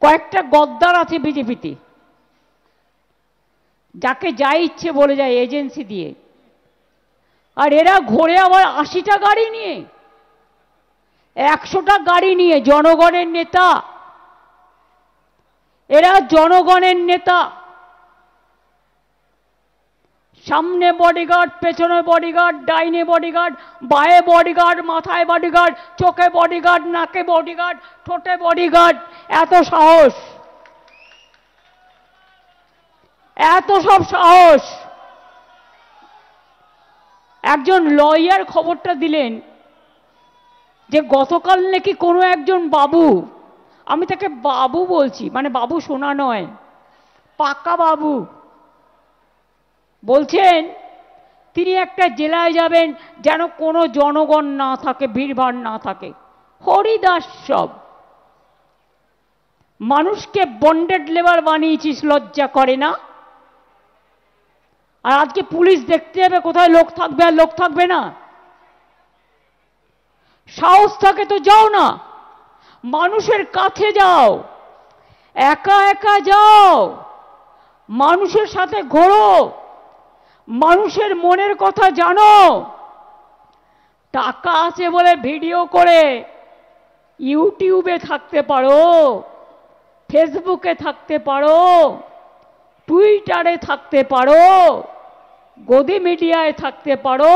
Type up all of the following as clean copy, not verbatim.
কয়েকটা গদ্দার আছে বিজেপিতে, যাকে যা ইচ্ছে বলে যায় এজেন্সি দিয়ে। আর এরা ঘোরে আবার 80টা গাড়ি নিয়ে, 100টা গাড়ি নিয়ে। জনগণের নেতা এরা, জনগণের নেতা। সামনে বডিগার্ড, পেছনে বডিগার্ড, ডাইনে বডিগার্ড, বায়ে বডিগার্ড, মাথায় বডিগার্ড, চোখে বডিগার্ড, নাকে বডিগার্ড, ঠোঁটে বডিগার্ড। এত সাহস, এত সব সাহস। একজন লয়ার খবরটা দিলেন যে গতকাল নাকি কোনো একজন বাবু, আমি তাকে বাবু বলছি, মানে বাবু শোনা নয়, পাকা বাবু, বলছেন তিনি একটা জেলায় যাবেন যেন কোনো জনগণ না থাকে, ভিড়ভাড় না থাকে। হরিদাস সব। মানুষকে বন্ডেড লেবার বানিয়েছিস, লজ্জা করে না? আর আজকে পুলিশ দেখতে যাবে কোথায় লোক থাকবে আর লোক থাকবে না। সাহস থাকে তো যাও না, মানুষের কাছে যাও, একা একা যাও, মানুষের সাথে ঘোরো, মানুষের মনের কথা জানো। টাকা আছে বলে ভিডিও করে ইউটিউবে থাকতে পারো, ফেসবুকে থাকতে পারো, টুইটারে থাকতে পারো, গদি মিডিয়ায় থাকতে পারো,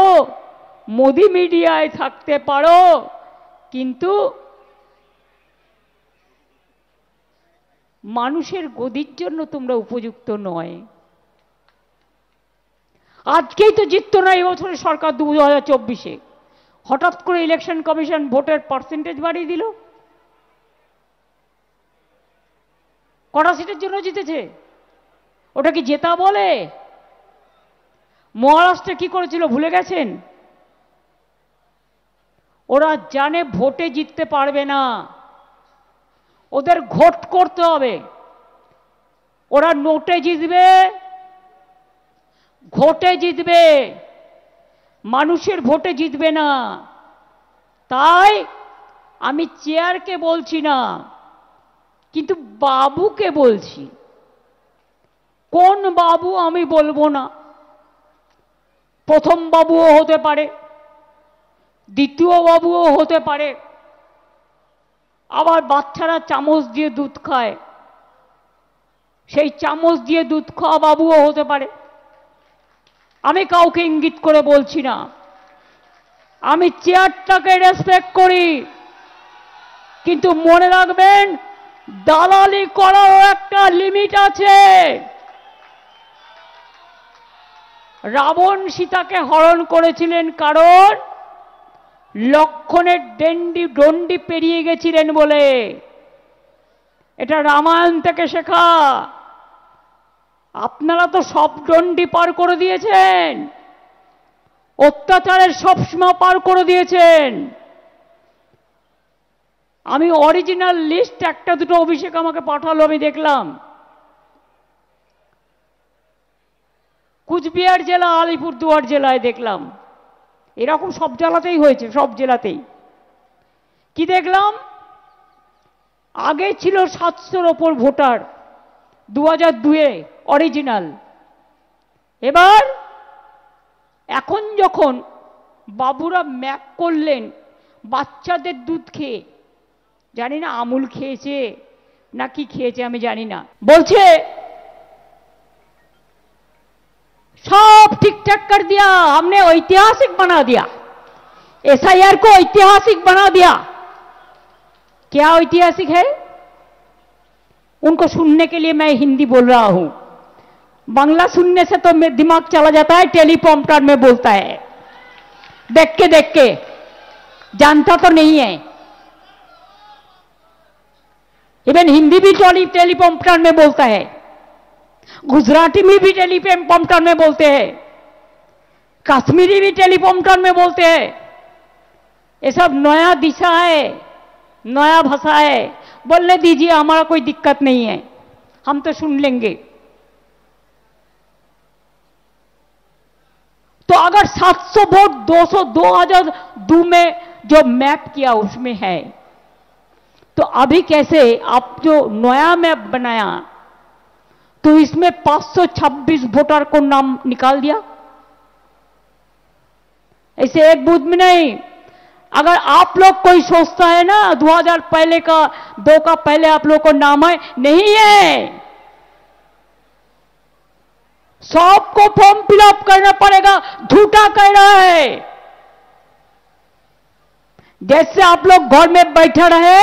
মোদি মিডিয়ায় থাকতে পারো, কিন্তু মানুষের গদির জন্য তোমরা উপযুক্ত নয়। আজকেই তো জিতত না এবছরের সরকার 2024-এ। হঠাৎ করে ইলেকশন কমিশন ভোটের পার্সেন্টেজ বাড়িয়ে দিল। কটা সিটের জন্য জিতেছে? ওটা কি জেতা বলে? মহারাষ্ট্রে কি করেছিল ভুলে গেছেন? ওরা জানে ভোটে জিততে পারবে না, ওদের ঘোট করতে হবে। ওরা নোটে জিতবে, ঘোটে জিতবে, মানুষের ভোটে জিতবে না। তাই আমি চেয়ারকে বলছি না, কিন্তু বাবুকে বলছি। কোন বাবু আমি বলবো না। প্রথম বাবুও হতে পারে, দ্বিতীয় বাবুও হতে পারে, আবার বাচ্চারা চামচ দিয়ে দুধ খায়, সেই চামচ দিয়ে দুধ খাওয়া বাবুও হতে পারে। আমি কাউকে ইঙ্গিত করে বলছি না, আমি চেয়ারটাকে রেসপেক্ট করি, কিন্তু মনে রাখবেন দালালি করারও একটা লিমিট আছে। রাবণ সীতাকে হরণ করেছিলেন কারণ লক্ষণের ডন্ডি পেরিয়ে গেছিলেন বলে। এটা রামায়ণ থেকে শেখা। আপনারা তো সব ডন্ডি পার করে দিয়েছেন, অত্যাচারের সব সীমা পার করে দিয়েছেন। আমি অরিজিনাল লিস্ট একটা দুটো অভিষেক আমাকে পাঠালো, আমি দেখলাম। কুচবিহার জেলা, আলিপুরদুয়ার জেলায় দেখলাম, এরকম সব জেলাতেই হয়েছে, সব জেলাতেই। কি দেখলাম? আগে ছিল 700-র ওপর ভোটার 2002-এ অরিজিনাল। এবার এখন যখন বাবুরা ম্যাপ করলেন বাচ্চাদের দুধ খেয়ে, জানি না আমুল খেয়েছে না কি খেয়েছে আমি জানি না, বলছে सब ठीक ठाक कर दिया, हमने ऐतिहासिक बना दिया, एसआईआर को ऐतिहासिक बना दिया। क्या ऐतिहासिक है? उनको सुनने के लिए मैं हिंदी बोल रहा हूं, बांग्ला सुनने से तो मेरा दिमाग चला जाता है, टेलीप्रॉम्प्टर में बोलता है, देख के जानता तो नहीं है। इवन हिंदी भी टेलीप्रॉम्प्टर में बोलता है, गुजराती में भी टेलीप्रॉम्प्टर में बोलते हैं, कश्मीरी भी टेलीप्रॉम्प्टर में बोलते हैं। ये सब नया दिशा है, नया भाषा है। बोलने दीजिए, हमारा कोई दिक्कत नहीं है, हम तो सुन लेंगे। तो अगर 700 वोट 2002 में जो मैप किया उसमें है, तो अभी कैसे आप जो नया मैप बनाया तो इसमें 526 वोटर को नाम निकाल दिया, ऐसे एक बूथ में नहीं। अगर आप लोग कोई सोचता है ना 2000 पहले का 2 का पहले आप लोग को नाम है, नहीं है, सबको फॉर्म फिलअप करना पड़ेगा, झूठा कह रहा है। जैसे आप लोग घर में बैठे रहे,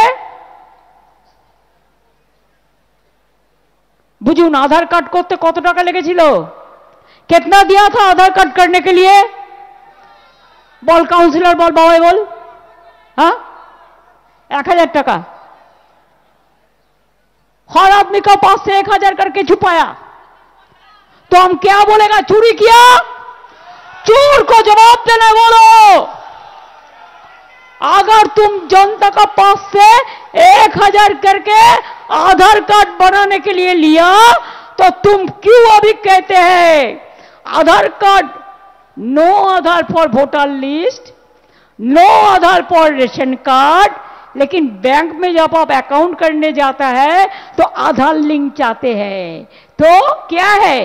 बुझुन आधार कार्ड करते कत टाका लेगेছিল, कितना दिया था आधार कार्ड करने के लिए? बोल काउंसिलर, बोल बाबा, बोल। हाँ, 1000 टाका हर आदमी का पास से 1000 करके छुपाया। तो हम क्या बोलेगा? चोरी किया? चोर को जवाब देना बोलो। अगर तुम जनता का पास से 1000 करके आधार कार्ड बनाने के लिए लिया तो तुम क्यों अभी कहते हैं Aadhaar card, no Aadhaar for voter list, no Aadhaar for ration card, लेकिन बैंक में जब आप अकाउंट करने जाता है तो आधार लिंक चाहते हैं। तो क्या है,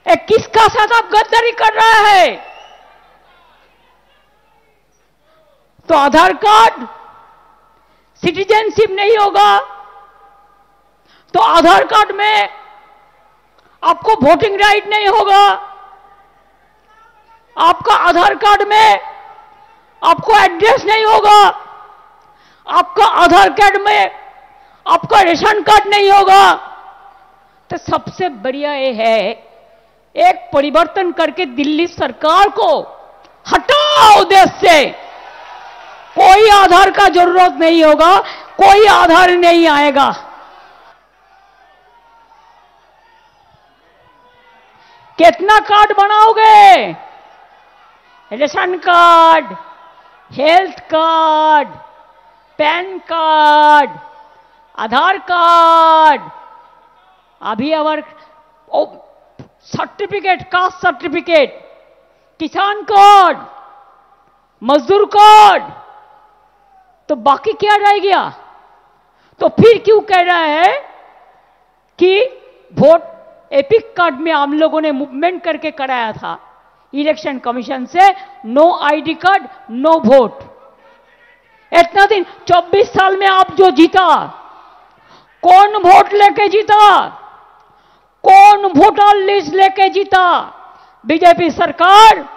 किसका साथ आप गद्दारी कर रहा है? तो आधार कार्ड सिटीजनशिप नहीं होगा, तो आधार कार्ड में आपको वोटिंग राइट नहीं होगा, आपका आधार कार्ड में आपको एड्रेस नहीं होगा, आपका आधार कार्ड में आपका रेशन कार्ड नहीं होगा। तो सबसे बढ़िया ये है, एक परिवर्तन करके दिल्ली सरकार को हटाओ देश से, कोई आधार का जरूरत नहीं होगा, कोई आधार नहीं आएगा। कितना कार्ड बनाओगे? Ration card, health card, PAN card, Aadhaar card, अभी अवर सर्टिफिकेट, कास्ट सर्टिफिकेट, किसान कार्ड, मजदूर कार्ड, तो बाकी क्या रह गया? तो फिर क्यों कह रहा है कि वोट एपिक कार्ड में हम लोगों ने मूवमेंट करके कराया था इलेक्शन कमीशन से, no ID card no vote. इतना दिन 24 साल में आप जो जीता, कौन वोट लेके जीता? कौन वोटर लिस्ट लेके जीता? बीजेपी सरकार।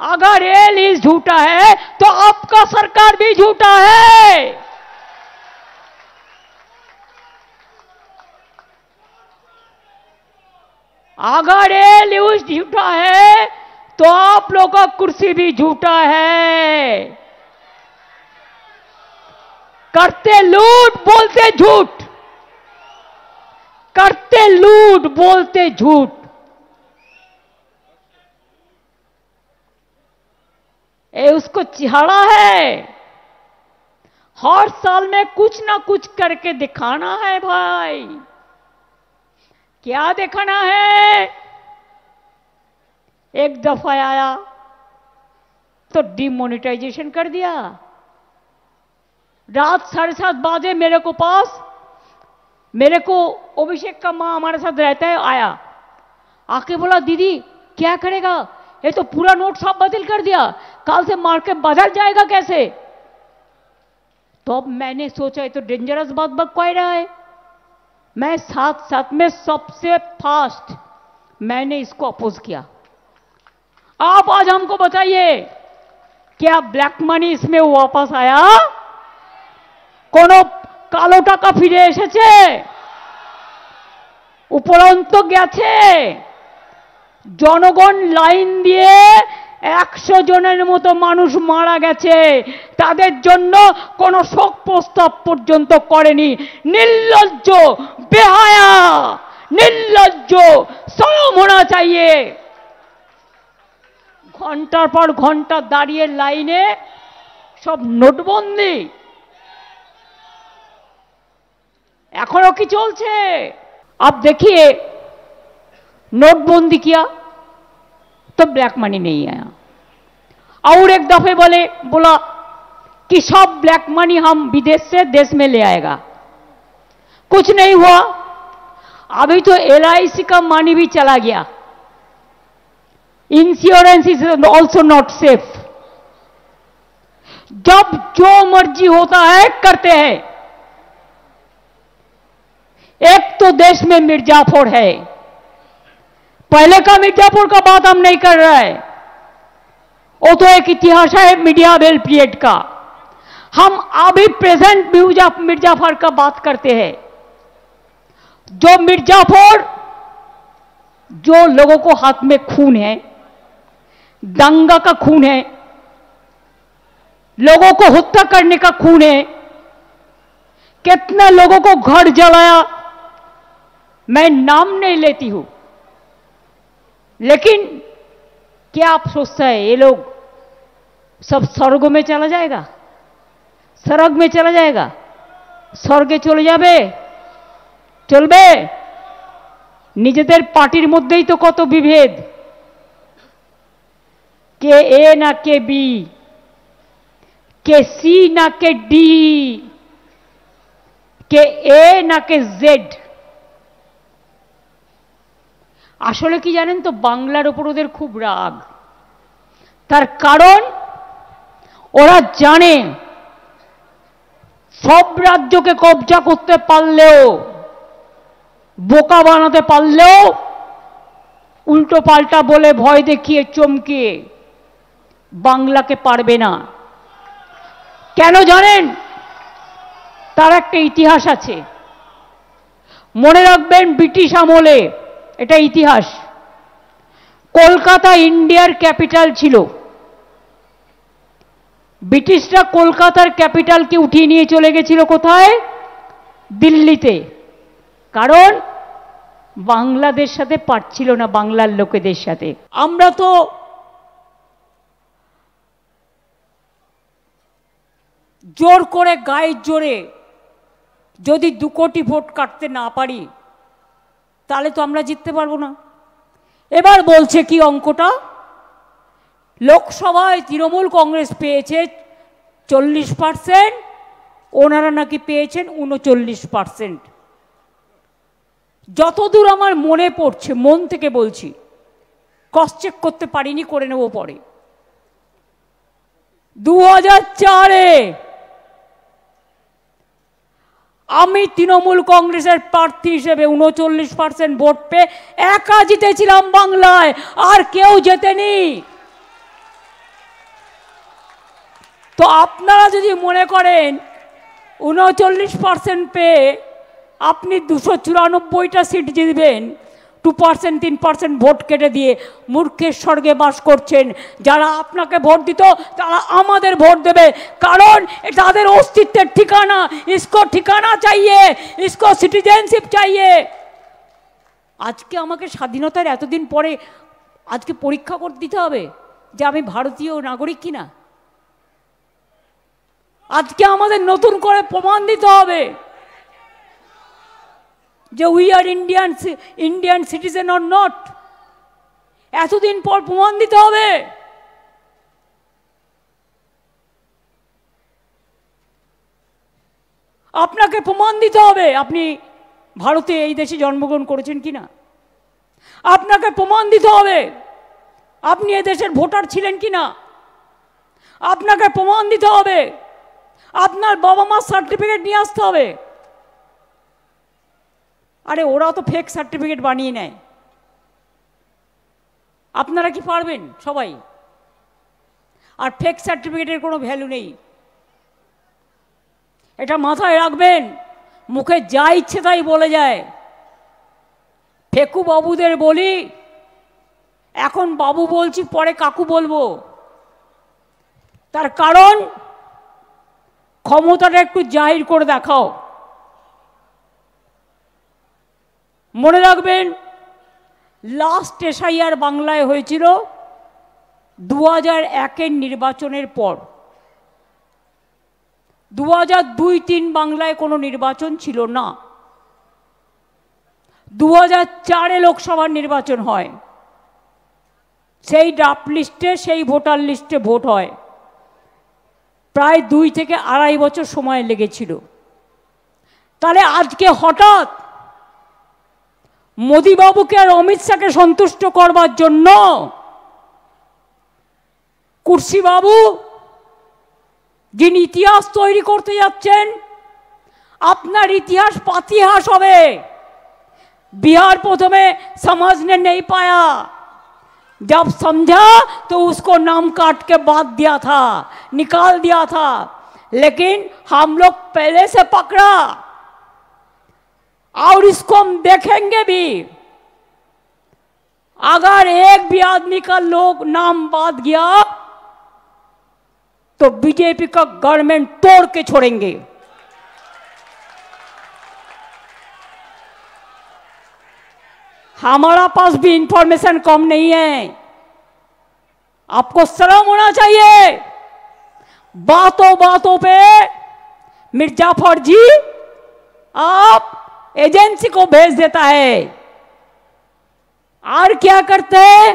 अगर ये लिस्ट झूठा है तो आपका सरकार भी झूठा है। अगर ये लिस्ट झूठा है तो आप लोग का कुर्सी भी झूठा है। करते लूट बोलते झूठ, करते लूट बोलते झूठ। ये उसको चिढ़ा है, हर साल में कुछ ना कुछ करके दिखाना है भाई। क्या दिखाना है? एक दफा आया तो डिमोनेटाइजेशन कर दिया। रात 7:30 बजे मेरे को पास, मेरे को अभिषेक का माँ हमारे साथ रहता है, आया, आके बोला दीदी क्या करेगा, ये तो पूरा नोट सब बदल कर दिया, कल से मार्केट बदल जाएगा कैसे? तो अब मैंने सोचा ये तो डेंजरस बात बक कह रहा है। मैं साथ साथ में सबसे फास्ट मैंने इसको अपोज किया। आप आज हमको बताइए क्या ब्लैक मनी इसमें वापस आया? कोनो कालो टाका फिरे এসেছে? উপরন্ত গেছে? জনগণ লাইন দিয়ে 100 জনের মতো মানুষ মারা গেছে, তাদের জন্য কোনো শোক প্রস্তাব পর্যন্ত করেনি। নির্লজ্জ, বেহায়া, নির্লজ্জ, শরম होना चाहिए। ঘন্টার পর ঘন্টা দাঁড়িয়ে লাইনে সব নোটবন্দি এখনো কি চলছে? आप देखिए नोटबंदी किया तो ब्लैक मनी नहीं आया। और एक दफे बोला कि सब ब्लैक मनी हम विदेश से देश में ले आएगा। कुछ नहीं हुआ। अभी तो LIC का मनी भी चला गया। Insurance is also not safe. जब जो मर्जी होता है करते हैं। एक तो देश में मिर्जापुर है, पहले का मिर्जापुर का बात हम नहीं कर रहे हैं, वो तो एक इतिहास है मीडियावेल पीरियड का। हम अभी प्रेजेंट मिर्जापुर का बात करते हैं। जो मिर्जापुर, जो लोगों को हाथ में खून है, दंगा का खून है, लोगों को हत्या करने का खून है, कितने लोगों को घर जलाया, मैं नाम नहीं लेती हूं, लेकिन क्या आप सोचते हैं ये लोग सब स्वर्ग में चला जाएगा? स्वर्ग में चला जाएगा? स्वर्गे चले जाবে? চলবে? নিজেদের পার্টির মধ্যেই তো কত বিভেদ, কে এ না কে বি, কে সি না কে ডি, কে এ না কে জেড। আসলে কি জানেন তো, বাংলার উপর ওদের খুব রাগ। তার কারণ ওরা জানে সব রাজ্যকে কবজা করতে পারলেও, বোকা বানাতে পারলেও, উল্টো পাল্টা বলে ভয় দেখিয়ে চমকিয়ে বাংলাকে পারবে না। কেন জানেন? তার একটা ইতিহাস আছে, মনে রাখবেন। ব্রিটিশ আমলে, এটা ইতিহাস, কলকাতা ইন্ডিয়ার ক্যাপিটাল ছিল। ব্রিটিশরা কলকাতার ক্যাপিটালকে উঠিয়ে নিয়ে চলে গেছিল কোথায়? দিল্লিতে। কারণ বাংলাদেশ সাথে পারছিল না, বাংলার লোকেদের সাথে। আমরা তো জোর করে, গায়ের জোরে যদি 2 কোটি ভোট কাটতে না পারি, তাহলে তো আমরা জিততে পারবো না। এবার বলছে কি অঙ্কটা, লোকসভায় তৃণমূল কংগ্রেস পেয়েছে 40%, ওনারা নাকি পেয়েছেন 39%। যতদূর আমার মনে পড়ছে, মন থেকে বলছি, ক্রস চেক করতে পারিনি, করে নেব পরে। 2004-এ আমি তৃণমূল কংগ্রেসের প্রার্থী হিসেবে 39% ভোট পেয়ে একা জিতেছিলাম বাংলায়, আর কেউ জেতেনি। তো আপনারা যদি মনে করেন 39% পেয়ে আপনি 294টা সিট জিতবেন, 2% 3% ভোট কেটে দিয়ে, মূর্খের স্বর্গে বাস করছেন। যারা আপনাকে ভোট দিত তারা আমাদের ভোট দেবে, কারণ তাদের অস্তিত্বের ঠিকানা। ইসকো ঠিকানা চাইয়ে, ইসকো সিটিজেনশিপ চাইয়ে। আজকে আমাকে স্বাধীনতার এতদিন পরে আজকে পরীক্ষা করে দিতে হবে যে আমি ভারতীয় নাগরিক কিনা। আজকে আমাদের নতুন করে প্রমাণ দিতে হবে যে we are Indian citizen or not. এতদিন পর প্রমাণ দিতে হবে। আপনাকে প্রমাণ দিতে হবে আপনি ভারতে, এই দেশে জন্মগ্রহণ করেছেন কিনা। আপনাকে প্রমাণ দিতে হবে আপনি এই দেশের ভোটার ছিলেন কিনা। আপনাকে প্রমাণ দিতে হবে আপনার বাবা মার সার্টিফিকেট নিয়ে আসতে হবে। আরে ওরা তো ফেক সার্টিফিকেট বানিয়ে নেয়। আপনারা কি পারবেন সবাই? আর ফেক সার্টিফিকেটের কোনো ভ্যালু নেই, এটা মাথায় রাখবেন। মুখে যা ইচ্ছে তাই বলে যায়। ফেকু বাবুদের বলি, এখন বাবু বলছি, পরে কাকু বলবো। তার কারণ ক্ষমতাটা একটু জাহির করে দেখাও। মনে রাখবেন, লাস্ট এসআইআর বাংলায় হয়েছিল 2001-এর নির্বাচনের পর। 2002-03 বাংলায় কোনো নির্বাচন ছিল না। 2004-এ লোকসভার নির্বাচন হয়। সেই ড্রাফট লিস্টে, সেই ভোটার লিস্টে ভোট হয়। প্রায় 2 থেকে 2.5 বছর সময় লেগেছিল। তাহলে আজকে হঠাৎ মোদিবাবুকে আর অমিত শাহকে সন্তুষ্ট করবার জন্য কুর্সি বাবু যিনি ইতিহাস তৈরি করতে যাচ্ছেন, আপনার ইতিহাস পাতিহাস হবে। बिहार प्रथमे समझने नहीं पाया, जब समझा तो उसको नाम काट के बात दिया था, निकाल दिया था, लेकिन हम लोग पहले से पकड़ा और इसको हम देखेंगे भी। अगर एक भी आदमी का लोग नाम बात गया तो बीजेपी का गवर्नमेंट तोड़ के छोड़ेंगे। हमारा पास भी इंफॉर्मेशन कम नहीं है, आपको शर्म होना चाहिए। बातों बातों पे मिर्जाफर जी आप एजेंसी को भेज देता है और क्या करते हैं।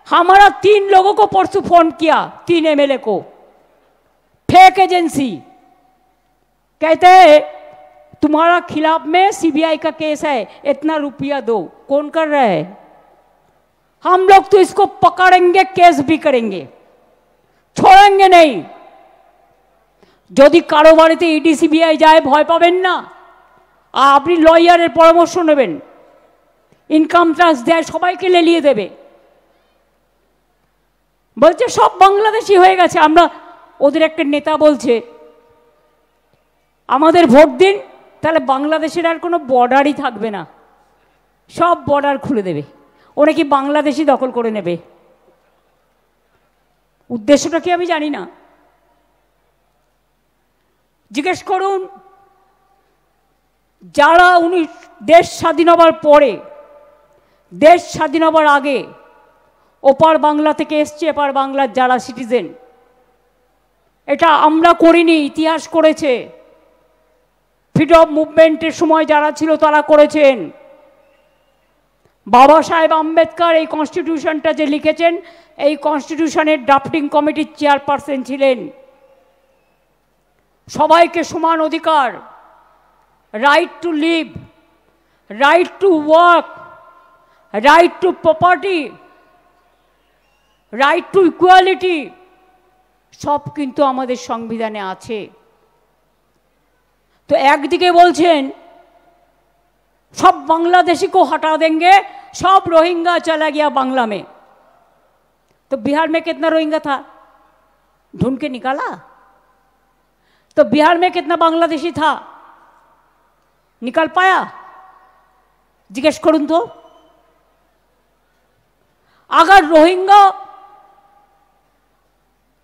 हमारा 3 लोगों को परसों फोन किया, 3 एमएलए को, फेक एजेंसी, कहते हैं तुम्हारा खिलाफ में सीबीआई का केस है, इतना रुपया दो। कौन कर रहा है? हम लोग तो इसको पकड़ेंगे, केस भी करेंगे, छोड़ेंगे नहीं। যদি কারো বাড়িতে ইডি সিবিআই যায় ভয় পাবেন না, আপনি লয়ারের পরামর্শ নেবেন, ইনকাম ট্যাক্স দেয় সবাইকে লেলিয়ে দেবে। বলছে সব বাংলাদেশি হয়ে গেছে। আমরা ওদের একটা নেতা বলছে আমাদের ভোট দিন, তাহলে বাংলাদেশের আর কোনো বর্ডারই থাকবে না, সব বর্ডার খুলে দেবে, ওরা কি বাংলাদেশি দখল করে নেবে। উদ্দেশ্যটা কি আমি জানি না, জিজ্ঞেস করুন। যারা দেশ স্বাধীন হবার পরে, দেশ স্বাধীন হবার আগে ওপার বাংলা থেকে এসছে, এপার বাংলার যারা সিটিজেন, এটা আমরা করিনি, ইতিহাস করেছে। ফ্রিডম মুভমেন্টের সময় যারা ছিল তারা করেছেন। বাবা সাহেব আম্বেদকর এই কনস্টিটিউশনটা যে লিখেছেন, এই কনস্টিটিউশনের ড্রাফটিং কমিটির চেয়ারপারসন ছিলেন। সবাইকে সমান অধিকার, right to live, right to work, right to property, right to equality, সব কিন্তু আমাদের সংবিধানে আছে। तो একদিকে বলছেন सब बांग्लादेशी को हटा देंगे, सब रोहिंग्या चला गया बांग्ला में। तो बिहार में कितना रोहिंग्या था, ढूंढ के निकाला? तो बिहार में कितना बांग्लादेशी था, निकाल पाया? जिज्ञेस करूं तो। अगर रोहिंग्या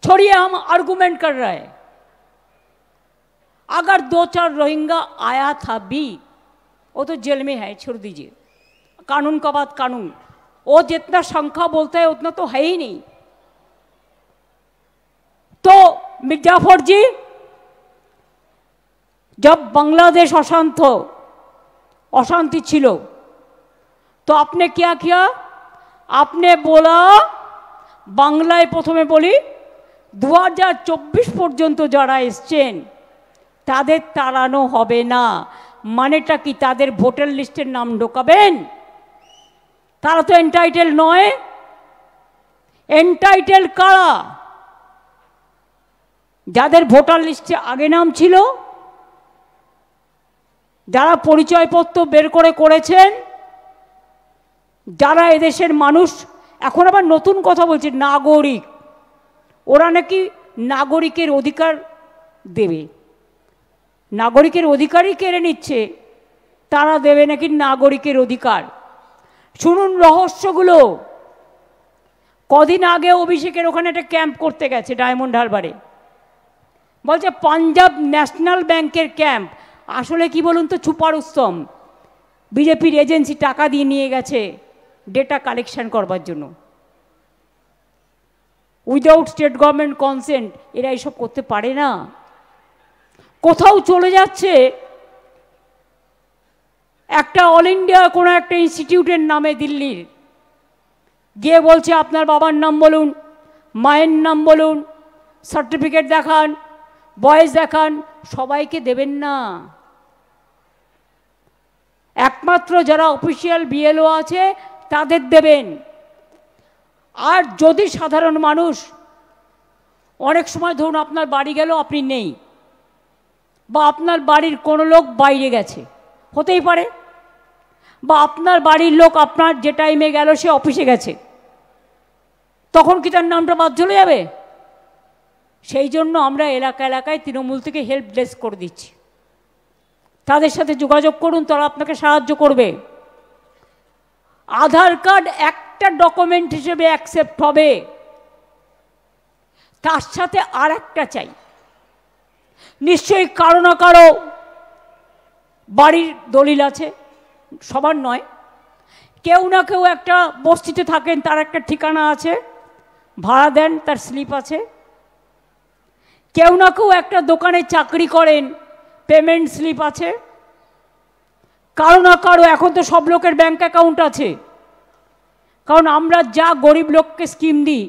छोड़िए, हम आर्गुमेंट कर रहे हैं, अगर 2-4 रोहिंग्या आया था भी, वो तो जेल में है, छोड़ दीजिए, कानून का बात कानून, वो जितना संख्या बोलता है उतना तो है ही नहीं। तो मिर्जाफर जी, जब बांग्लादेश अशांति छिलो, तो आपने क्या किया? आपने बोला, बांग्लाয় প্রথমে বলি 2024 পর্যন্ত যারা এসেছেন তাদের তাড়ানো হবে না। মানেটা কি? তাদের ভোটার লিস্টের নাম ঢোকাবেন? তারা তো এন্টাইটেল নয়। এন্টাইটেল কারা? যাদের ভোটার লিস্টে আগে নাম ছিল, যারা পরিচয়পত্র বের করে করেছেন, যারা এদেশের মানুষ। এখন আবার নতুন কথা বলছে নাগরিক, ওরা নাকি নাগরিকের অধিকার দেবে, নাগরিকের অধিকারই কেড়ে নিচ্ছে, তারা দেবে নাকি নাগরিকের অধিকার। শুনুন রহস্যগুলো। কদিন আগে অভিষেকের ওখানে একটা ক্যাম্প করতে গেছে ডায়মন্ড হারবারে, বলছে পাঞ্জাব ন্যাশনাল ব্যাংকের ক্যাম্প। আসলে কি বলুন তো, ছুপার উৎসব। বিজেপির এজেন্সি টাকা দিয়ে নিয়ে গেছে ডেটা কালেকশন করবার জন্য, উইদাউট স্টেট গভর্নমেন্ট কনসেন্ট। এরা এইসব করতে পারে না। কোথাও চলে যাচ্ছে একটা অল ইন্ডিয়া কোনো একটা ইনস্টিটিউটের নামে দিল্লির, গিয়ে বলছে আপনার বাবার নাম বলুন, মায়ের নাম বলুন, সার্টিফিকেট দেখান, বয়স দেখান, সবাইকে দেবেন না। একমাত্র যারা অফিসিয়াল বিএলও আছে তাদের দেবেন। আর যদি সাধারণ মানুষ, অনেক সময় ধরুন আপনার বাড়ি গেল, আপনি নেই, বা আপনার বাড়ির কোনো লোক বাইরে গেছে, হতেই পারে, বা আপনার বাড়ির লোক আপনার যে টাইমে গেল সে অফিসে গেছে, তখন কি তার নামটা বাদ চলে যাবে? সেই জন্য আমরা এলাকা এলাকায় তৃণমূল থেকে হেল্প ডেস্ক করে দিচ্ছি। তাদের সাথে যোগাযোগ করুন, তারা আপনাকে সাহায্য করবে। আধার কার্ড একটা ডকুমেন্ট হিসেবে অ্যাকসেপ্ট হবে, তার সাথে আর একটা চাই। নিশ্চয়ই কারো না কারো বাড়ির দলিল আছে, সবার নয়, কেউ না কেউ একটা বস্তিতে থাকেন, তার একটা ঠিকানা আছে, ভাড়া দেন, তার স্লিপ আছে। কেউ না কেউ একটা দোকানে চাকরি করেন, পেমেন্ট স্লিপ আছে। কারো না কারো, এখন তো সব লোকের ব্যাংক অ্যাকাউন্ট আছে, কারণ আমরা যা গরিব লোককে স্কিম দিই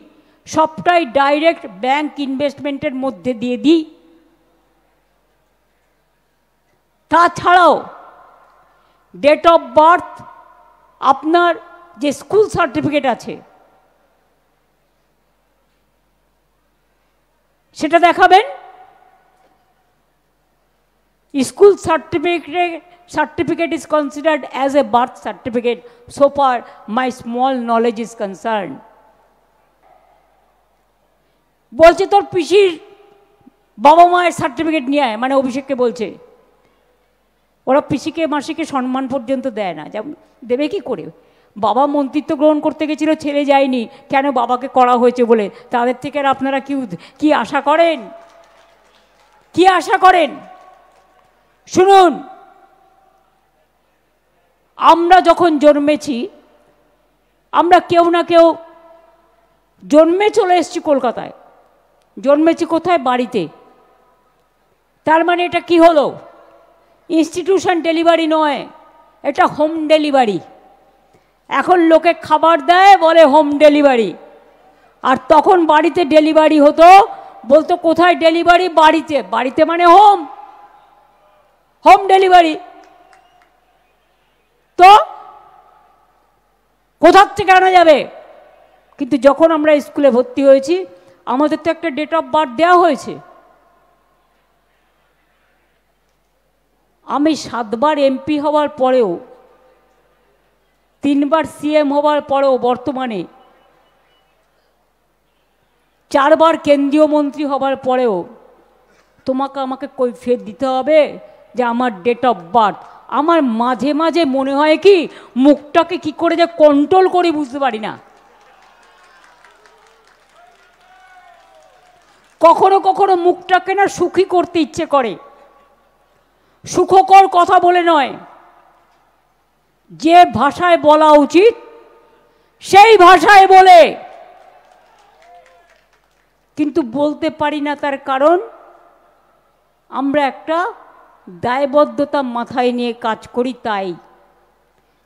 সবটাই ডাইরেক্ট ব্যাংক ইনভেস্টমেন্টের মধ্যে দিয়ে দিই। তাছাড়াও ডেট অফ বার্থ, আপনার যে স্কুল সার্টিফিকেট আছে সেটা দেখাবেন। School certificate is considered as a birth certificate so far my small knowledge is concerned. বলছে তোর পিসির বাবা মায়ের সার্টিফিকেট নিয়ে আয়, মানে অভিষেককে বলছে। ওরা পিসিকে মাসিকে সম্মান পর্যন্ত দেয় না, যেমন দেবে কি করে? বাবা মন্ত্রিত্ব গ্রহণ করতে গেছিল, ছেলে যায়নি, কেন? বাবাকে করা হয়েছে বলে। তাদের থেকে আর আপনারা কি আশা করেন? কি আশা করেন? শুনুন, আমরা যখন জন্মেছি, আমরা কেউ না কেউ জন্মে চলে এসেছি কলকাতায়। জন্মেছি কোথায়? বাড়িতে। তার মানে এটা কি হলো? ইনস্টিটিউশন ডেলিভারি নয়, এটা হোম ডেলিভারি। এখন লোকে খাবার দেয়, বলে হোম ডেলিভারি। আর তখন বাড়িতে ডেলিভারি হতো, বলতো কোথায় ডেলিভারি? বাড়িতে। বাড়িতে মানে হোম, হোম ডেলিভারি। তো কোথার থেকে আনা যাবে? কিন্তু যখন আমরা স্কুলে ভর্তি হয়েছি, আমাদের তো একটা ডেট অফ বার্থ দেওয়া হয়েছে। আমি 7 বার এমপি হওয়ার পরেও, 3 বার সিএম হওয়ার পরেও, বর্তমানে 4 বার কেন্দ্রীয় মন্ত্রী হবার পরেও তোমাকে আমাকে কৈফিয়ত দিতে হবে যে আমার ডেট অফ বার্থ। আমার মাঝে মাঝে মনে হয় কি, মুখটাকে কি করে যে কন্ট্রোল করি বুঝতে পারি না। কখনো কখনো মুখটাকে না সুখী করতে ইচ্ছে করে, সুখকর কথা বলে নয়, যে ভাষায় বলা উচিত সেই ভাষায় বলে, কিন্তু বলতে পারি না। তার কারণ আমরা একটা দায়বদ্ধতা মাথায় নিয়ে কাজ করি, তাই।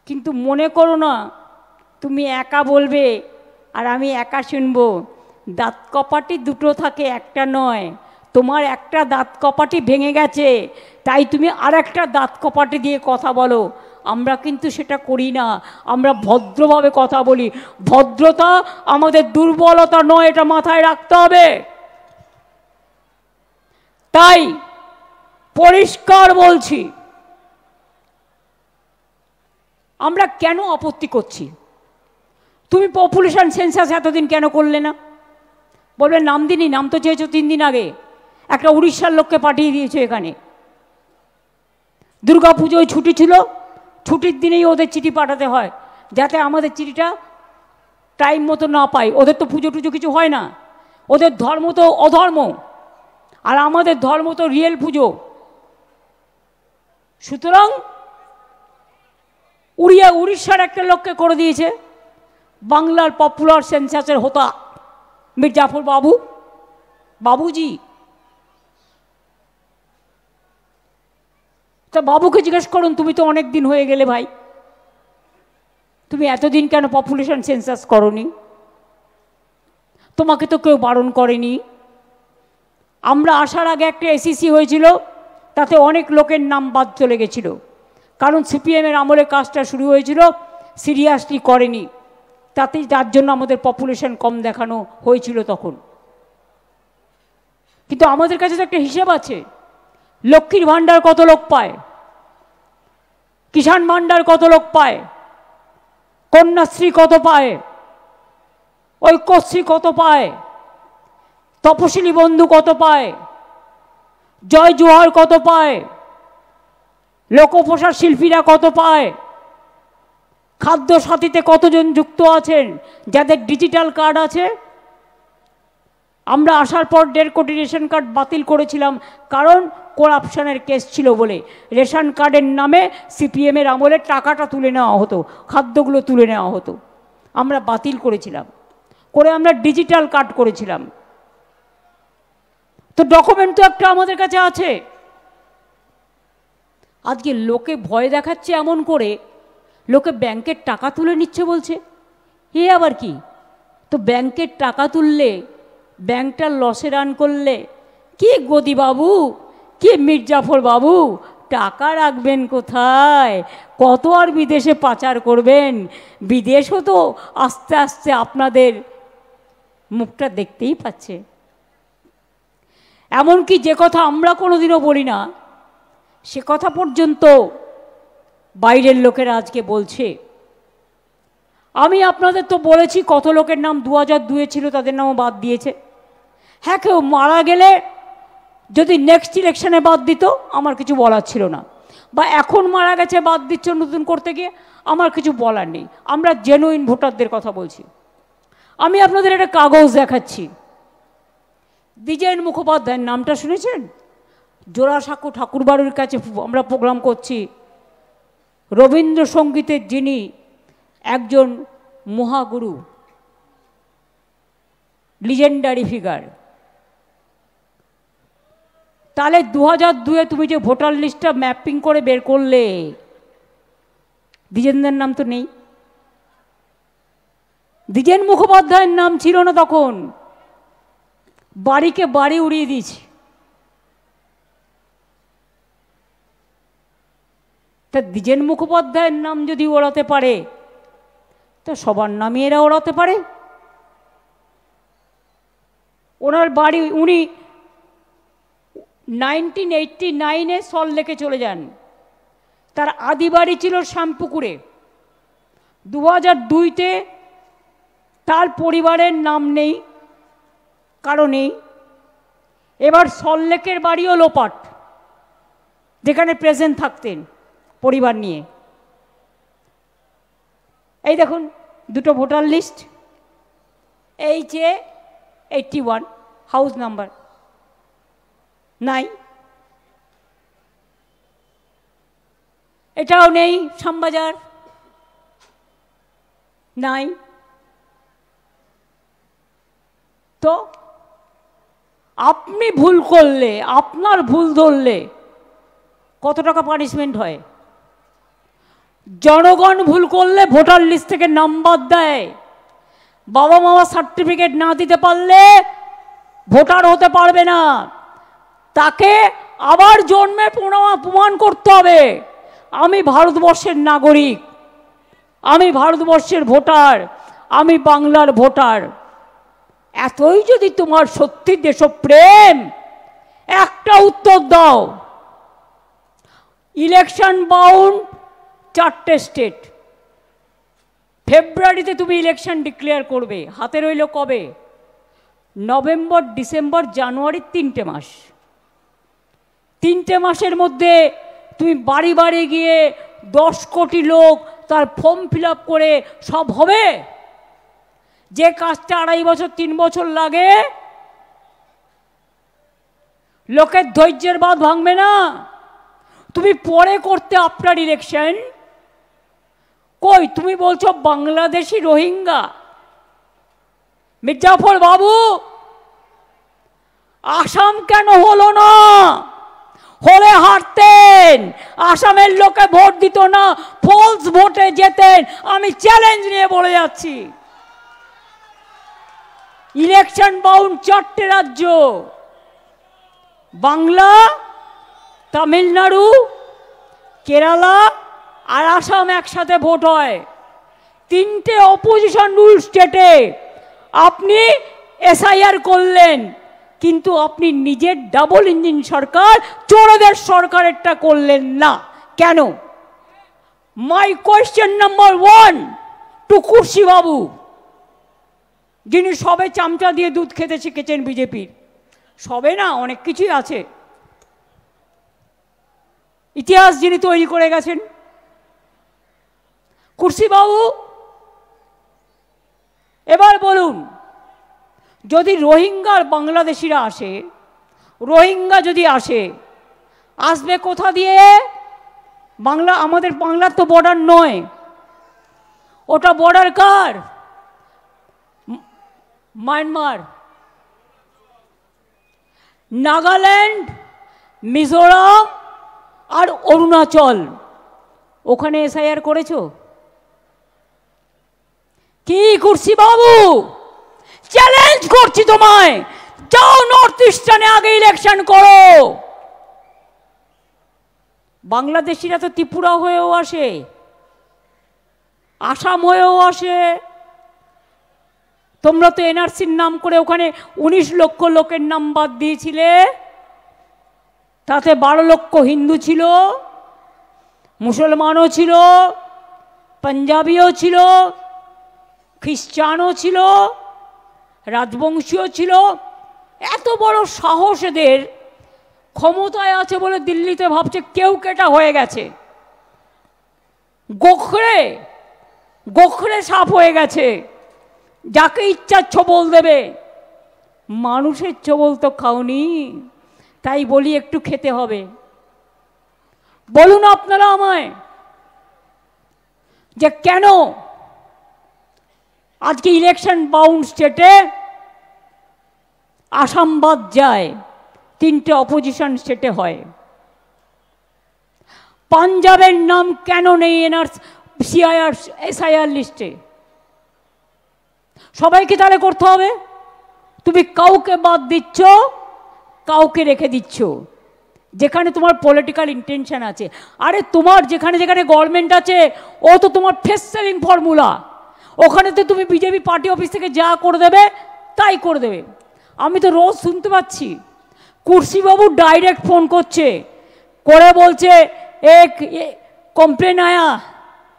কিন্তু মনে করো না তুমি একা বলবে আর আমি একা শুনবো। দাঁত কপাটি দুটো থাকে, একটা নয়। তোমার একটা দাঁত কপাটি ভেঙে গেছে, তাই তুমি আর একটা দাঁত কপাটি দিয়ে কথা বলো। আমরা কিন্তু সেটা করি না, আমরা ভদ্রভাবে কথা বলি। ভদ্রতা আমাদের দুর্বলতা নয়, এটা মাথায় রাখতে হবে। তাই পরিষ্কার বলছি, আমরা কেন আপত্তি করছি? তুমি পপুলেশন সেন্সাস এতদিন কেন করলে না? বলবে নাম দিনই, নাম তো চেয়েছো 3 দিন আগে, একটা উড়িষ্যার লোককে পাঠিয়ে দিয়েছো এখানে। দুর্গা পুজোয় ছুটি ছিল, ছুটির দিনেই ওদের চিঠি পাঠাতে হয়, যাতে আমাদের চিঠিটা টাইম মতো না পাই। ওদের তো পুজো টুজো কিছু হয় না, ওদের ধর্ম তো অধর্ম, আর আমাদের ধর্ম তো রিয়েল পুজো। সুতরাং উড়িষ্যার একটা লোককে করে দিয়েছে, বাংলার পপুলার সেন্সাসের হোতা মির্জাফর বাবুজি। তা বাবুকে জিজ্ঞেস করুন, তুমি তো অনেক দিন হয়ে গেলে ভাই, তুমি এতদিন কেন পপুলেশন সেন্সাস করনি? তোমাকে তো কেউ বারণ করেনি। আমরা আসার আগে একটা এসিসি হয়েছিল, তাতে অনেক লোকের নাম বাদ চলে গেছিল, কারণ সিপিএমের আমলে কাজটা শুরু হয়েছিল, সিরিয়াসলি করেনি, তাতেই তার জন্য আমাদের পপুলেশন কম দেখানো হয়েছিল তখন। কিন্তু আমাদের কাছে তো একটা হিসেব আছে, লক্ষ্মীর ভাণ্ডার কত লোক পায়, কিষাণ ভাণ্ডার কত লোক পায়, কন্যাশ্রী কত পায়, ঐক্যশ্রী কত পায়, তপশিলি বন্ধু কত পায়, জয় জোহার কত পায়, লোকপ্রসার শিল্পীরা কত পায়, খাদ্য সাথীতে কতজন যুক্ত আছেন যাদের ডিজিটাল কার্ড আছে। আমরা আসার পর 1.5 কোটি রেশন কার্ড বাতিল করেছিলাম, কারণ করাপশনের কেস ছিল বলে। রেশন কার্ডের নামে সিপিএমের আমলে টাকাটা তুলে নেওয়া হতো, খাদ্যগুলো তুলে নেওয়া হতো, আমরা বাতিল করেছিলাম, করে আমরা ডিজিটাল কার্ড করেছিলাম। তো ডকুমেন্ট তো একটা আমাদের কাছে আছে। আজকে লোকে ভয় দেখাচ্ছে এমন করে, লোকে ব্যাংকের টাকা তুলে নিচ্ছে বলছে, এ আবার কি? তো ব্যাংকের টাকা তুললে, ব্যাংকটা লসে রান করলে, কি গদি বাবু, কি মির্জাফর বাবু, টাকা রাখবেন কোথায়? কত আর বিদেশে পাচার করবেন? বিদেশও তো আস্তে আস্তে আপনাদের মুখটা দেখতেই পাচ্ছে। এমনকি যে কথা আমরা কোনোদিনও বলি না, সে কথা পর্যন্ত বাইরের লোকেরা আজকে বলছে। আমি আপনাদের তো বলেছি কত লোকের নাম 2002-এ ছিল, তাদের নামও বাদ দিয়েছে। হ্যাঁ, কেউ মারা গেলে যদি নেক্সট ইলেকশনে বাদ দিত আমার কিছু বলার ছিল না, বা এখন মারা গেছে বাদ দিচ্ছে নতুন করতে গিয়ে, আমার কিছু বলার নেই। আমরা জেনুইন ভোটারদের কথা বলছি। আমি আপনাদের একটা কাগজ দেখাচ্ছি। দ্বিজেন মুখোপাধ্যায়ের নামটা শুনেছেন? জোড়াসাঁকো ঠাকুরবাড়ির কাছে আমরা প্রোগ্রাম করছি। রবীন্দ্রসঙ্গীতের যিনি একজন মহাগুরু, লিজেন্ডারি ফিগার। তাহলে 2002-এ তুমি যে ভোটার লিস্টটা ম্যাপিং করে বের করলে, দ্বিজেনদের নাম তো নেই। দ্বিজেন মুখোপাধ্যায়ের নাম ছিল না তখন, বাড়িকে বাড়ি উড়িয়ে দিয়েছি। তা দ্বিজেন মুখোপাধ্যায়ের নাম যদি ওড়াতে পারে, তা সবার নামই এরা ওড়াতে পারে। ওনার বাড়ি, উনি 1989-এ সল্টলেকে চলে যান, তার আদি বাড়ি ছিল শ্যামপুকুরে। 2002-তে তার পরিবারের নাম নেই, কারণেই এবার সল্টলেকের বাড়িও লোপাট, যেখানে প্রেজেন্ট থাকতেন পরিবার নিয়ে। এই দেখুন দুটো voter list, HA81, house number নাই, এটাও নেই, শ্যামবাজার নাই। তো আপনি ভুল করলে, আপনার ভুল ধরলে কত টাকা পানিশমেন্ট হয়? জনগণ ভুল করলে ভোটার লিস্ট থেকে নাম্বার দেয়। বাবা মা সার্টিফিকেট না দিতে পারলে ভোটার হতে পারবে না, তাকে আবার জন্মে প্রমাণ করতে হবে আমি ভারতবর্ষের নাগরিক, আমি ভারতবর্ষের ভোটার, আমি বাংলার ভোটার। এতই যদি তোমার সত্যি দেশপ্রেম, একটা উত্তর দাও। ইলেকশন বাউন্ড 4টে স্টেট, ফেব্রুয়ারিতে তুমি ইলেকশন ডিক্লেয়ার করবে, হাতে রইল কবে? নভেম্বর, ডিসেম্বর, জানুয়ারি, 3টে মাস। 3টে মাসের মধ্যে তুমি বাড়ি বাড়ি গিয়ে 10 কোটি লোক তার ফর্ম ফিল আপ করে সব হবে? যে কাজটা 2.5 বছর 3 বছর লাগে, লোকের ধৈর্যের বাঁধ ভাঙবে না? তুমি পরে করতে আফটার ইলেকশন। কই তুমি বলছো বাংলাদেশি রোহিঙ্গা? মির্জাফর বাবু, আসাম কেন হলো না? হলে হারতেন, আসামের লোকে ভোট দিত না, ফলস ভোটে যেতেন। আমি চ্যালেঞ্জ নিয়ে বলে যাচ্ছি, ইলেকশন বাউন্ড 4টে রাজ্য, বাংলা, তামিলনাড়ু, কেরালা আর আসাম একসাথে ভোট হয়। তিনটে অপোজিশন রুল স্টেটে আপনি এসআইআর করলেন, কিন্তু আপনি নিজের ডাবল ইঞ্জিন সরকার, চোরদের সরকারেরটা করলেন না কেন? মাই কোয়েশ্চেন নাম্বার 1 টু কুর্সি বাবু, যিনি সবে চামচা দিয়ে দুধ খেতে শিখেছেন বিজেপির। সবে না, অনেক কিছুই আছে, ইতিহাস যিনি তৈরি করে গেছেন। কুর্সি বাবু, এবার বলুন, যদি রোহিঙ্গার বাংলাদেশিরা আসে, রোহিঙ্গা যদি আসে, আসবে কোথা দিয়ে? বাংলা, আমাদের বাংলার তো বর্ডার নয়, ওটা বর্ডার কার? মায়ানমার, নাগাল্যান্ড, মিজোরাম আর অরুণাচল। ওখানে এসআইআর করেছো কি কুর্সি বাবু? চ্যালেঞ্জ করছি তোমায়, যাও নর্থ ইস্টার্নে আগে ইলেকশন করো। বাংলাদেশিরা তো ত্রিপুরা হয়েও আসে, আসাম হয়েও আসে। তোমরা তো এনআরসির নাম করে ওখানে 19 লক্ষ লোকের নাম বাদ দিয়েছিলে, তাতে 12 লক্ষ হিন্দু ছিল, মুসলমানও ছিল, পাঞ্জাবিও ছিল, খ্রিস্টানও ছিল, রাজবংশীয় ছিল। এত বড় সাহস এদের, ক্ষমতায় আছে বলে দিল্লিতে ভাবছে কেউ কেটা হয়ে গেছে, গোখরে গোখরে সাপ হয়ে গেছে, যাকে ইচ্ছা ছবল দেবে। মানুষের ছবল তো খাওনি, তাই বলি একটু খেতে হবে। বলুন আপনারা আমায় যে কেন আজকে ইলেকশন বাউন্ড স্টেটে আসাম বাদ যায়, 3টে অপোজিশন স্টেটে হয়। পাঞ্জাবের নাম কেন নেই এসআইআর লিস্টে? সবাইকে তাহলে করতে হবে। তুমি কাউকে বাদ দিচ্ছ, কাউকে রেখে দিচ্ছ, যেখানে তোমার পলিটিক্যাল ইন্টেনশন আছে। আরে তোমার যেখানে যেখানে গভর্নমেন্ট আছে, ও তো তোমার ফেস সেভিং ফর্মুলা। ওখানে তো তুমি বিজেপি পার্টি অফিস থেকে যা করে দেবে তাই করে দেবে। আমি তো রোজ শুনতে পাচ্ছি কুর্সিবাবু ডাইরেক্ট ফোন করছে, করে বলছে এক কমপ্লেন আয়া।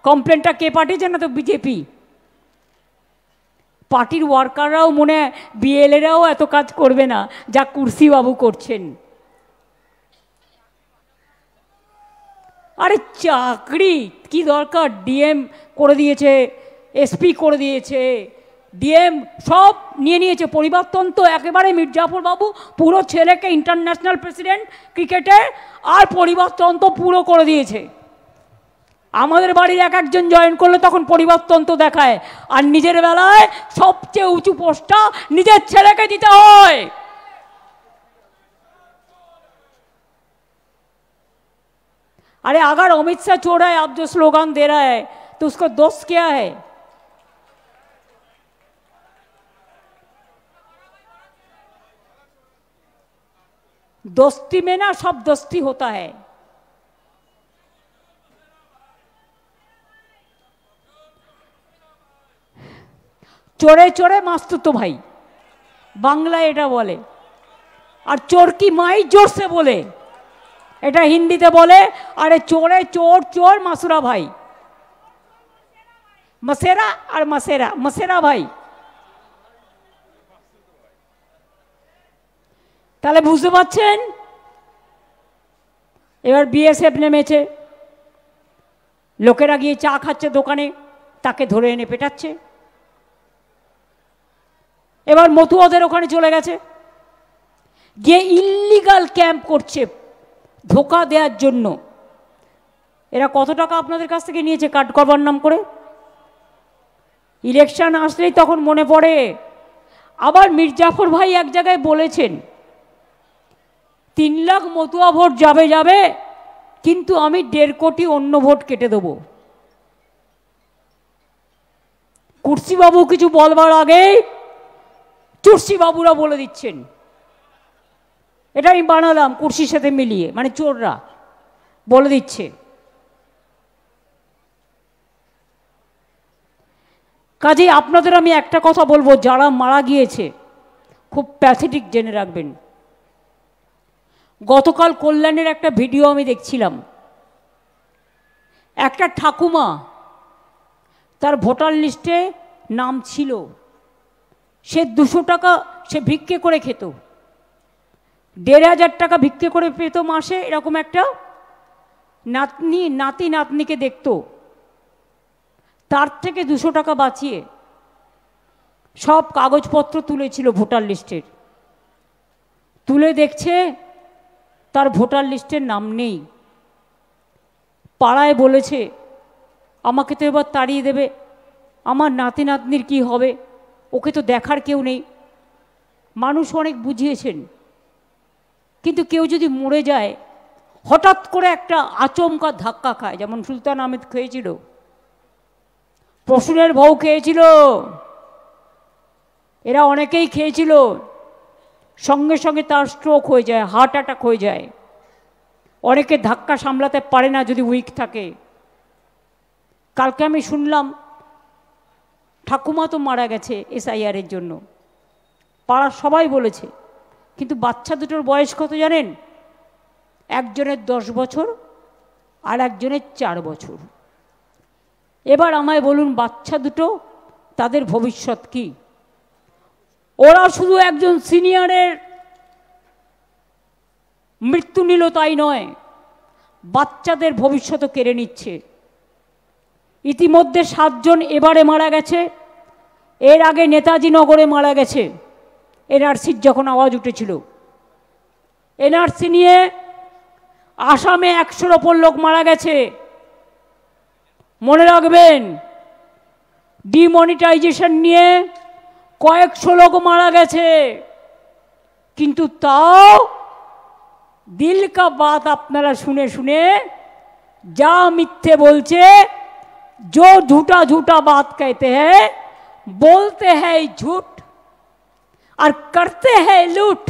কমপ্লেনটা কে পাঠিয়েছে? না তো বিজেপি পার্টির ওয়ার্কাররাও, মনে হয় বিএলএরাও এত কাজ করবে না যা কুর্সিবাবু করছেন। আরে চাকরি কি দরকার? ডিএম করে দিয়েছে, এসপি করে দিয়েছে, ডিএম সব নিয়ে নিয়েছে। পরিবর্তন তো একেবারে মির্জাফর বাবু পুরো ছেলেকে ইন্টারন্যাশনাল প্রেসিডেন্ট ক্রিকেটের, আর পরিবর্তন তো পুরো করে দিয়েছে। আমাদের বাড়ির এক একজন জয়েন করলে তখন পরিবর্তন তো দেখায়, আর নিজের বেলায় সবচেয়ে উঁচু পোস্টটা নিজের ছেলেকে দিতে হয়। अरे अगर अमित शाह छोड़ा है, आप जो स्लोगन दे रहा है, तो उसको दोष क्या है? दोस्ती में ना सब दोस्ती होता है। चोरे चोरे मास्तुतो भाई बांग्ला एटा बोले, और चोर की माई जोर से बोले, এটা হিন্দিতে বলে। আরে চোরে চোর চোর মাসুরা ভাই, মসেরা আর মসেরা, মসেরা ভাই। তাহলে বুঝতে পারছেন? এবার বিএসএফ নেমেছে, লোকেরা গিয়ে চা খাচ্ছে দোকানে, তাকে ধরে এনে পেটাচ্ছে। এবার মতুয়াদের ওখানে চলে গেছে, গিয়ে ইল্লিগাল ক্যাম্প করছে ধোকা দেওয়ার জন্য। এরা কত টাকা আপনাদের কাছ থেকে নিয়েছে কাট করবার নাম করে? ইলেকশন আসলেই তখন মনে পড়ে। আবার মির্জাফর ভাই এক জায়গায় বলেছেন 3 লাখ মতুয়া ভোট যাবে যাবে, কিন্তু আমি 1.5 কোটি অন্য ভোট কেটে দেব। কুর্সিবাবু কিছু বলবার আগেই চুর্সিবাবুরা বলে দিচ্ছেন। এটা আমি বানালাম কুর্সির সাথে মিলিয়ে, মানে চোররা বলে দিচ্ছে। কাজেই আপনাদের আমি একটা কথা বলবো, যারা মারা গিয়েছে খুব প্যাথেটিক জেনে রাখবেন। গতকাল কল্যাণের একটা ভিডিও আমি দেখছিলাম, একটা ঠাকুমা, তার ভোটার লিস্টে নাম ছিল, সে 200 টাকা সে ভিক্ষে করে খেত, 1500 টাকা ভিক্ষে করে পেত মাসে। এরকম একটা নাতি নাতনিকে দেখতো, তার থেকে 200 টাকা বাঁচিয়ে সব কাগজপত্র তুলেছিল ভোটার লিস্টের, তুলে দেখছে তার ভোটার লিস্টের নাম নেই। পাড়ায় বলেছে আমাকে তো এবার তাড়িয়ে দেবে, আমার নাতি নাতনির কি হবে, ওকে তো দেখার কেউ নেই। মানুষ অনেক বুঝিয়েছেন, কিন্তু কেউ যদি মরে যায় হঠাৎ করে একটা আচমকা ধাক্কা খায়, যেমন সুলতান আহমেদ খেয়েছিল, প্রসূনের বউ খেয়েছিল, এরা অনেকেই খেয়েছিল, সঙ্গে সঙ্গে তার স্ট্রোক হয়ে যায়, হার্ট অ্যাটাক হয়ে যায়। অনেকে ধাক্কা সামলাতে পারে না যদি উইক থাকে। কালকে আমি শুনলাম ঠাকুমা তো মারা গেছে এসআইআরের জন্য, পাড়ার সবাই বলেছে, কিন্তু বাচ্চা দুটোর বয়স কত জানেন? একজনের 10 বছর আর একজনের 4 বছর। এবার আমায় বলুন, বাচ্চা দুটো তাদের ভবিষ্যৎ কি? ওরা শুধু একজন সিনিয়রের মৃত্যু নিল তাই নয়, বাচ্চাদের ভবিষ্যৎও কেড়ে নিচ্ছে। ইতিমধ্যে 7 জন এবারে মারা গেছে, এর আগে নেতাজি নগরে মারা গেছে এনআরসির যখন আওয়াজ উঠেছিল। এনআরসি নিয়ে আসামে 100-র ওপর লোক মারা গেছে। মনে রাখবেন, ডিমনিটাইজেশন নিয়ে কয়েকশো লোক মারা গেছে, কিন্তু তাও দিল কা বাত আপনারা শুনে শুনে যা মিথ্যে বলছে, जो झूठा झूठा बात कहते हैं, बोलते हैं झूठ और करते हैं लूट।